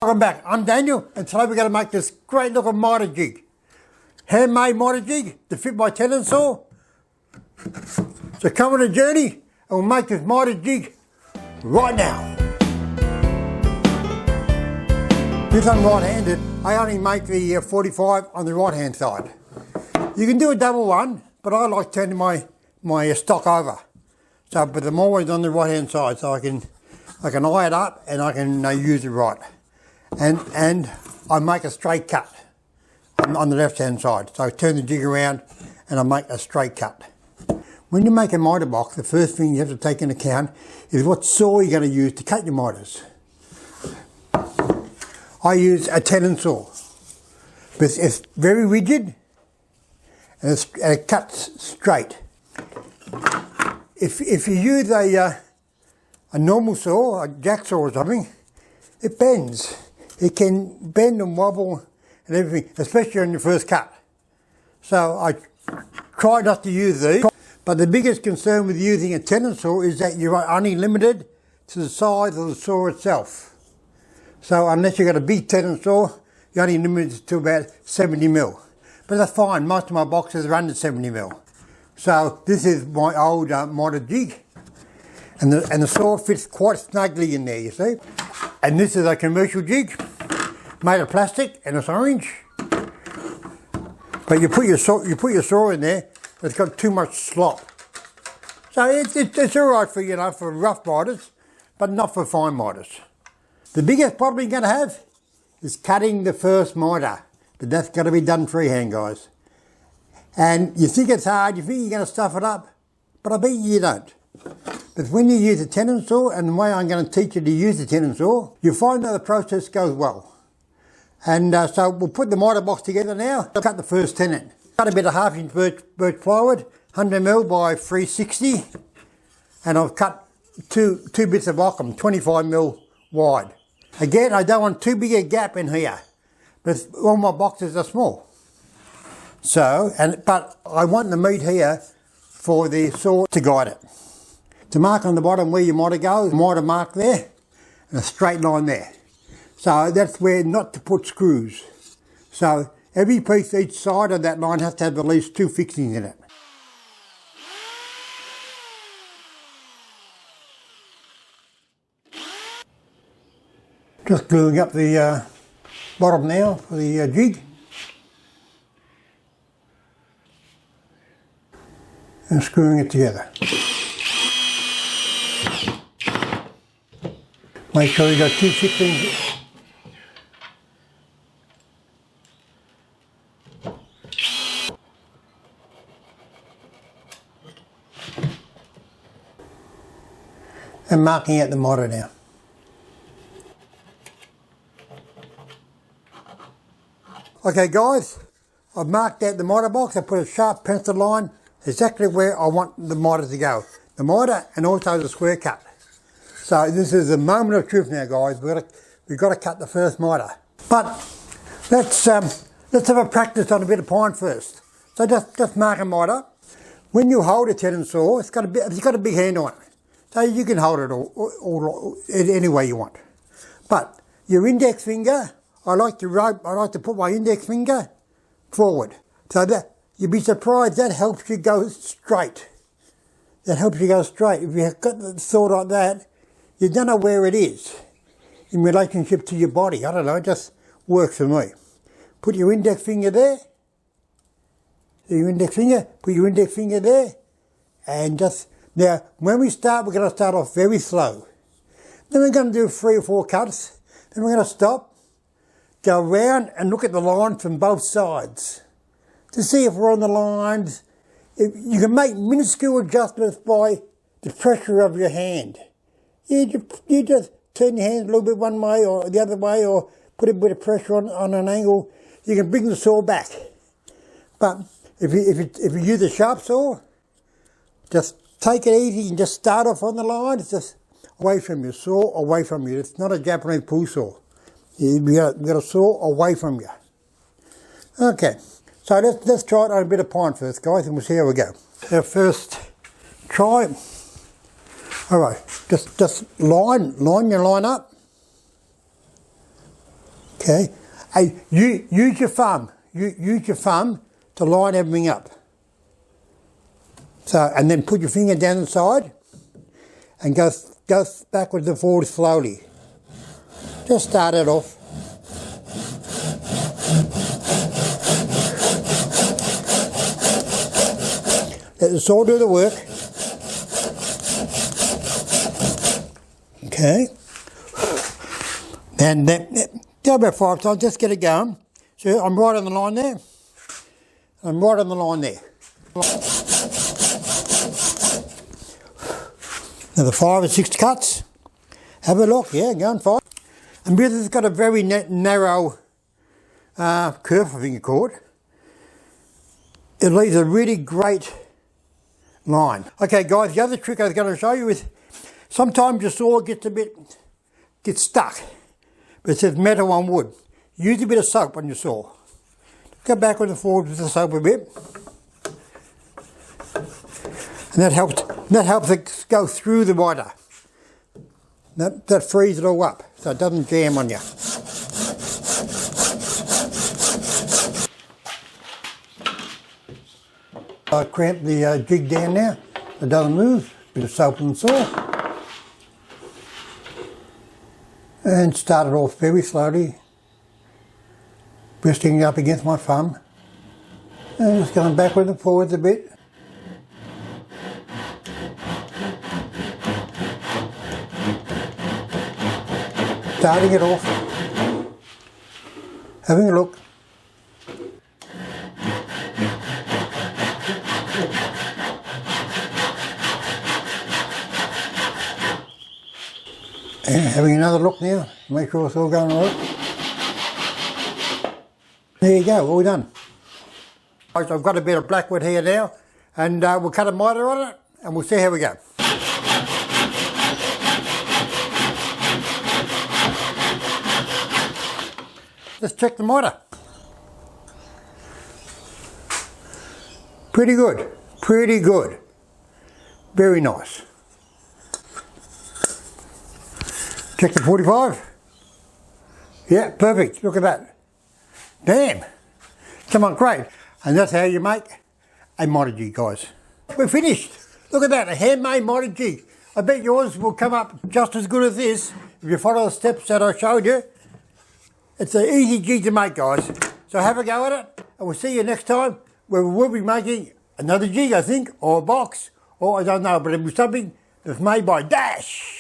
Welcome back, I'm Daniel, and today we're going to make this great little MITER jig. Handmade MITER jig to fit my tenon saw. So come on a journey and we'll make this MITER jig right now. Because I'm right-handed, I only make the 45 on the right-hand side. You can do a double one, but I like turning my stock over. So, but I'm always on the right-hand side, so I can eye it up and I can use it right. And I make a straight cut on the left-hand side. So I turn the jig around and I make a straight cut. When you make a MITER box, the first thing you have to take into account is what saw you're going to use to cut your miters. I use a tenon saw. But it's very rigid and it cuts straight. If you use a normal saw, a jack saw or something, it bends. It can bend and wobble and everything, especially on your first cut. So I try not to use these. But the biggest concern with using a tenon saw is that you're only limited to the size of the saw itself. So unless you've got a big tenon saw, you're only limited to about 70mm. But that's fine, most of my boxes are under 70mm. So this is my old MITER jig. And the saw fits quite snugly in there, you see. And this is a commercial jig, made of plastic, and it's orange. But you put your saw in there, it's got too much slop. So it's all right for, for rough miters, but not for fine miters. The biggest problem you're going to have is cutting the first miter, but that's got to be done freehand, guys. And you think it's hard, you think you're going to stuff it up, but I bet you don't. But when you use a tenon saw, and the way I'm going to teach you to use the tenon saw, you'll find that the process goes well. And so we'll put the MITER box together now. I'll cut the first tenon. Cut a bit of 1/2 inch birch plywood, 100mm by 360, and I've cut two bits of Ockham, 25mm wide. Again, I don't want too big a gap in here, but all my boxes are small. So, but I want the meat here for the saw to guide it. To mark on the bottom where your MITER goes, MITER mark there, and a straight line there. So that's where not to put screws. So every piece each side of that line has to have at least 2 fixings in it. Just gluing up the bottom now for the jig. And screwing it together. Make sure you've got 2 fixings. And marking out the MITER now. Okay guys, I've marked out the MITER box. I put a sharp pencil line exactly where I want the MITER to go. The MITER and also the square cut. So this is the moment of truth now, guys. We've got to cut the first MITER. But let's have a practice on a bit of pine first. So just mark a MITER. When you hold a tenon saw, it's got a big handle on it. So you can hold it all any way you want. But your index finger, I like to put my index finger forward. So that you'd be surprised, that helps you go straight. That helps you go straight. If you've got the saw like that, you don't know where it is in relationship to your body. I don't know, it just works for me. Put your index finger there. Put your index finger there. And now, when we start, we're going to start off very slow. Then we're going to do 3 or 4 cuts. Then we're going to stop, go around and look at the line from both sides to see if we're on the lines. You can make minuscule adjustments by the pressure of your hand. You just turn your hands a little bit one way or the other way, or put a bit of pressure on an angle. You can bring the saw back. But if you use a sharp saw, just take it easy and just start off on the line. It's just away from your saw, away from you. It's not a Japanese pull saw. You've got a saw away from you. Okay, so let's try it on a bit of pine first, guys, and we'll see how we go. Our first try. All right, just line your line up. Okay, hey, you use your thumb. Use your thumb to line everything up. So, and then put your finger down the side and go backwards and forwards slowly. Just start it off. Let the saw do the work. Okay. And then, go about 5 times, just get it going. So I'm right on the line there. I'm right on the line there. Another 5 or 6 cuts. Have a look, yeah, go on 5. And because it's got a very narrow curve, I think you call it, it leaves a really great line. Okay guys, the other trick I was going to show you is sometimes your saw gets stuck, but it says metal on wood. Use a bit of soap on your saw. Go backwards and forwards with the soap a bit. And that helps it go through the MITER. That frees it all up, so it doesn't jam on you. I cramp the jig down now, so it doesn't move. Bit of soap on the saw. And start it off very slowly. Resting it up against my thumb. And just going backwards and forwards a bit. Starting it off. Having a look. And having another look now, make sure it's all going all right. There you go, all done. I've got a bit of black wood here now, and we'll cut a MITER on it, and we'll see how we go. Let's check the MITER. Pretty good, pretty good. Very nice. Check the 45. Yeah, perfect, look at that. Damn, come on, great. And that's how you make a MITER jig, guys. We're finished. Look at that, a handmade MITER jig. I bet yours will come up just as good as this if you follow the steps that I showed you. It's an easy jig to make, guys. So have a go at it, and we'll see you next time where we will be making another jig, I think, or a box, or I don't know, but it'll be something that's made by Dash.